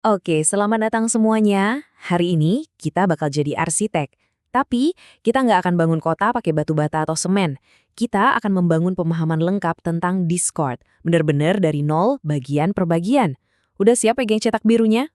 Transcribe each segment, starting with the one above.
Oke, selamat datang semuanya. Hari ini kita bakal jadi arsitek. Tapi kita nggak akan bangun kota pakai batu bata atau semen. Kita akan membangun pemahaman lengkap tentang Discord. Bener-bener dari nol, bagian per bagian. Udah siap pegang cetak birunya?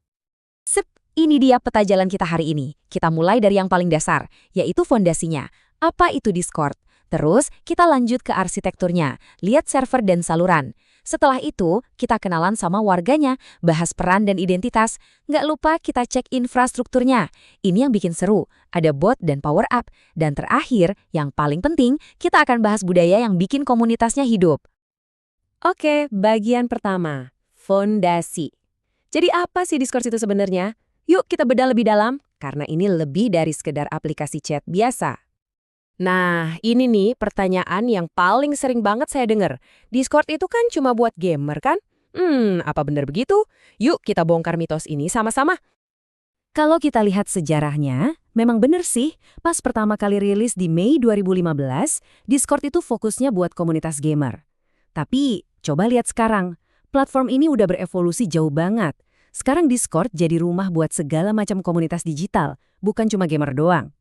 Sip, ini dia peta jalan kita hari ini. Kita mulai dari yang paling dasar, yaitu fondasinya. Apa itu Discord? Terus kita lanjut ke arsitekturnya, lihat server dan saluran. Setelah itu, kita kenalan sama warganya, bahas peran dan identitas. Nggak lupa kita cek infrastrukturnya. Ini yang bikin seru, ada bot dan power up. Dan terakhir, yang paling penting, kita akan bahas budaya yang bikin komunitasnya hidup. Oke, bagian pertama, fondasi. Jadi apa sih Discord itu sebenarnya? Yuk kita bedah lebih dalam, karena ini lebih dari sekedar aplikasi chat biasa. Nah, ini nih pertanyaan yang paling sering banget saya dengar. Discord itu kan cuma buat gamer kan? Apa benar begitu? Yuk kita bongkar mitos ini sama-sama. Kalau kita lihat sejarahnya, memang bener sih, pas pertama kali rilis di Mei 2015, Discord itu fokusnya buat komunitas gamer. Tapi, coba lihat sekarang, platform ini udah berevolusi jauh banget. Sekarang Discord jadi rumah buat segala macam komunitas digital, bukan cuma gamer doang.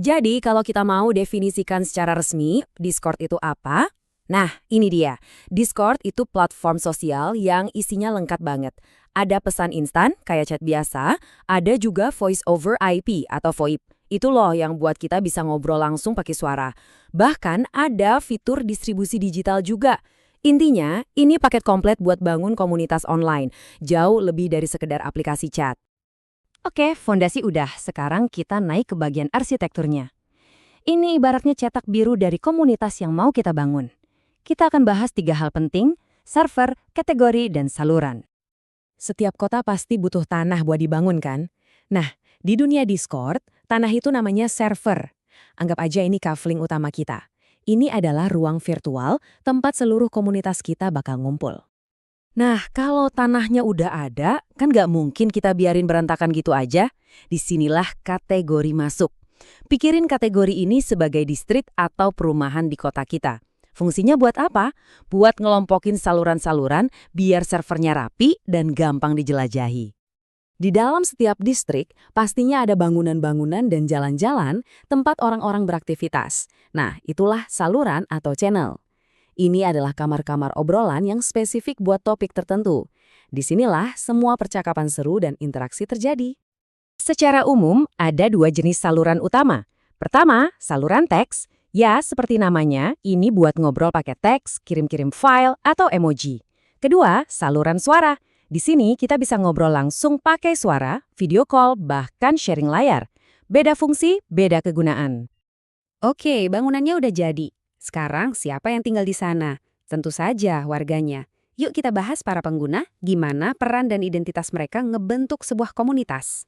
Jadi kalau kita mau definisikan secara resmi, Discord itu apa? Nah, ini dia. Discord itu platform sosial yang isinya lengkap banget. Ada pesan instan, kayak chat biasa, ada juga voice over IP atau VoIP. Itu loh yang buat kita bisa ngobrol langsung pakai suara. Bahkan ada fitur distribusi digital juga. Intinya, ini paket komplit buat bangun komunitas online, jauh lebih dari sekedar aplikasi chat. Oke, fondasi udah. Sekarang kita naik ke bagian arsitekturnya. Ini ibaratnya cetak biru dari komunitas yang mau kita bangun. Kita akan bahas 3 hal penting, server, kategori, dan saluran. Setiap kota pasti butuh tanah buat dibangun kan? Nah, di dunia Discord, tanah itu namanya server. Anggap aja ini kafling utama kita. Ini adalah ruang virtual tempat seluruh komunitas kita bakal ngumpul. Nah, kalau tanahnya udah ada, kan nggak mungkin kita biarin berantakan gitu aja. Disinilah kategori masuk. Pikirin kategori ini sebagai distrik atau perumahan di kota kita. Fungsinya buat apa? Buat ngelompokin saluran-saluran biar servernya rapi dan gampang dijelajahi. Di dalam setiap distrik, pastinya ada bangunan-bangunan dan jalan-jalan tempat orang-orang beraktivitas. Nah, itulah saluran atau channel. Ini adalah kamar-kamar obrolan yang spesifik buat topik tertentu. Disinilah semua percakapan seru dan interaksi terjadi. Secara umum, ada 2 jenis saluran utama. Pertama, saluran teks. Ya, seperti namanya, ini buat ngobrol pakai teks, kirim-kirim file, atau emoji. Kedua, saluran suara. Di sini kita bisa ngobrol langsung pakai suara, video call, bahkan sharing layar. Beda fungsi, beda kegunaan. Oke, bangunannya udah jadi. Sekarang siapa yang tinggal di sana? Tentu saja warganya. Yuk kita bahas para pengguna, gimana peran dan identitas mereka ngebentuk sebuah komunitas.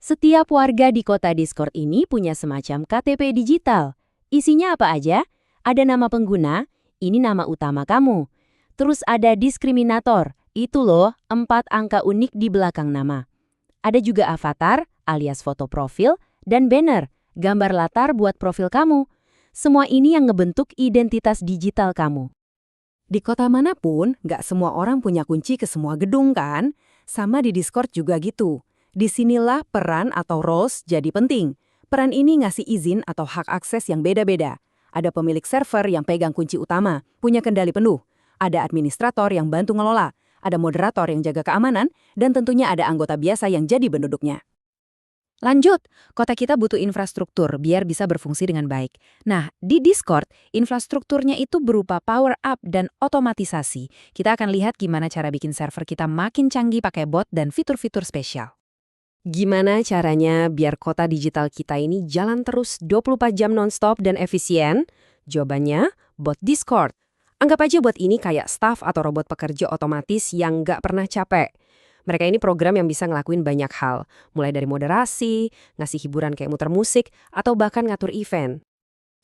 Setiap warga di kota Discord ini punya semacam KTP digital. Isinya apa aja? Ada nama pengguna, ini nama utama kamu. Terus ada diskriminator, itu loh 4 angka unik di belakang nama. Ada juga avatar alias foto profil dan banner, gambar latar buat profil kamu. Semua ini yang ngebentuk identitas digital kamu. Di kota manapun, nggak semua orang punya kunci ke semua gedung kan? Sama di Discord juga gitu. Disinilah peran atau roles jadi penting. Peran ini ngasih izin atau hak akses yang beda-beda. Ada pemilik server yang pegang kunci utama, punya kendali penuh. Ada administrator yang bantu ngelola. Ada moderator yang jaga keamanan. Dan tentunya ada anggota biasa yang jadi penduduknya. Lanjut, kota kita butuh infrastruktur biar bisa berfungsi dengan baik. Nah, di Discord, infrastrukturnya itu berupa power up dan otomatisasi. Kita akan lihat gimana cara bikin server kita makin canggih pakai bot dan fitur-fitur spesial. Gimana caranya biar kota digital kita ini jalan terus 24 jam nonstop dan efisien? Jawabannya, bot Discord. Anggap aja bot ini kayak staff atau robot pekerja otomatis yang nggak pernah capek. Mereka ini program yang bisa ngelakuin banyak hal, mulai dari moderasi, ngasih hiburan kayak muter musik, atau bahkan ngatur event.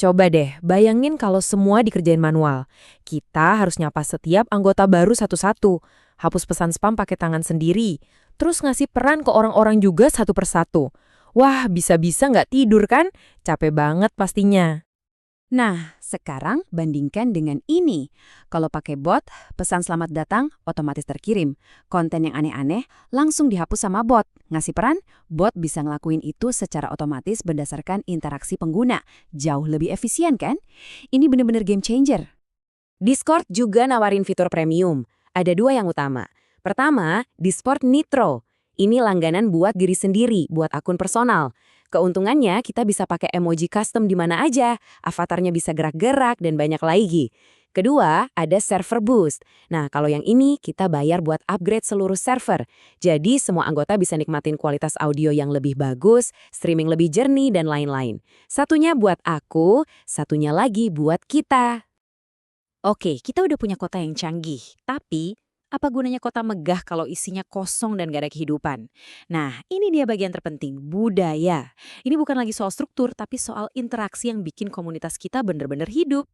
Coba deh, bayangin kalau semua dikerjain manual. Kita harus nyapa setiap anggota baru satu-satu, hapus pesan spam pakai tangan sendiri, terus ngasih peran ke orang-orang juga satu persatu. Wah, bisa-bisa nggak tidur kan? Capek banget pastinya. Nah, sekarang bandingkan dengan ini. Kalau pakai bot, pesan selamat datang otomatis terkirim. Konten yang aneh-aneh langsung dihapus sama bot. Ngasih peran, bot bisa ngelakuin itu secara otomatis berdasarkan interaksi pengguna. Jauh lebih efisien kan? Ini bener-bener game changer. Discord juga nawarin fitur premium. Ada 2 yang utama. Pertama, Discord Nitro. Ini langganan buat diri sendiri, buat akun personal. Keuntungannya kita bisa pakai emoji custom di mana aja, avatarnya bisa gerak-gerak dan banyak lagi. Kedua, ada server boost. Nah, kalau yang ini kita bayar buat upgrade seluruh server. Jadi semua anggota bisa nikmatin kualitas audio yang lebih bagus, streaming lebih jernih, dan lain-lain. Satunya buat aku, satunya lagi buat kita. Oke, kita udah punya kota yang canggih, tapi apa gunanya kota megah kalau isinya kosong dan gak ada kehidupan? Nah, ini dia bagian terpenting, budaya. Ini bukan lagi soal struktur, tapi soal interaksi yang bikin komunitas kita bener-bener hidup.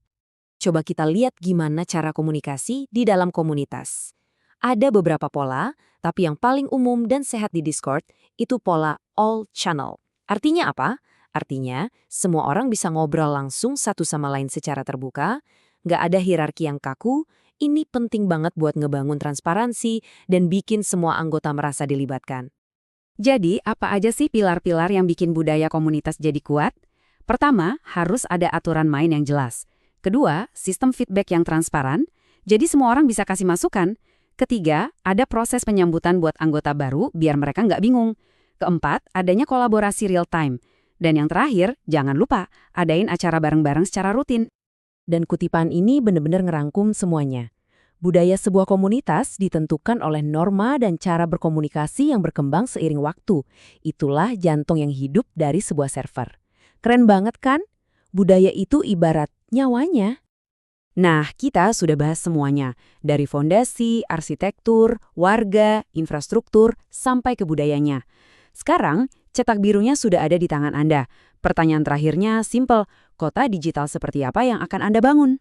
Coba kita lihat gimana cara komunikasi di dalam komunitas. Ada beberapa pola, tapi yang paling umum dan sehat di Discord itu pola all channel. Artinya apa? Artinya, semua orang bisa ngobrol langsung satu sama lain secara terbuka, nggak ada hierarki yang kaku. Ini penting banget buat ngebangun transparansi dan bikin semua anggota merasa dilibatkan. Jadi, apa aja sih pilar-pilar yang bikin budaya komunitas jadi kuat? Pertama, harus ada aturan main yang jelas. Kedua, sistem feedback yang transparan, jadi semua orang bisa kasih masukan. Ketiga, ada proses penyambutan buat anggota baru biar mereka nggak bingung. Keempat, adanya kolaborasi real time. Dan yang terakhir, jangan lupa, adain acara bareng-bareng secara rutin. Dan kutipan ini benar-benar ngerangkum semuanya. Budaya sebuah komunitas ditentukan oleh norma dan cara berkomunikasi yang berkembang seiring waktu. Itulah jantung yang hidup dari sebuah server. Keren banget kan? Budaya itu ibarat nyawanya. Nah, kita sudah bahas semuanya. Dari fondasi, arsitektur, warga, infrastruktur, sampai ke budayanya. Sekarang, cetak birunya sudah ada di tangan Anda. Pertanyaan terakhirnya simple, kota digital seperti apa yang akan Anda bangun?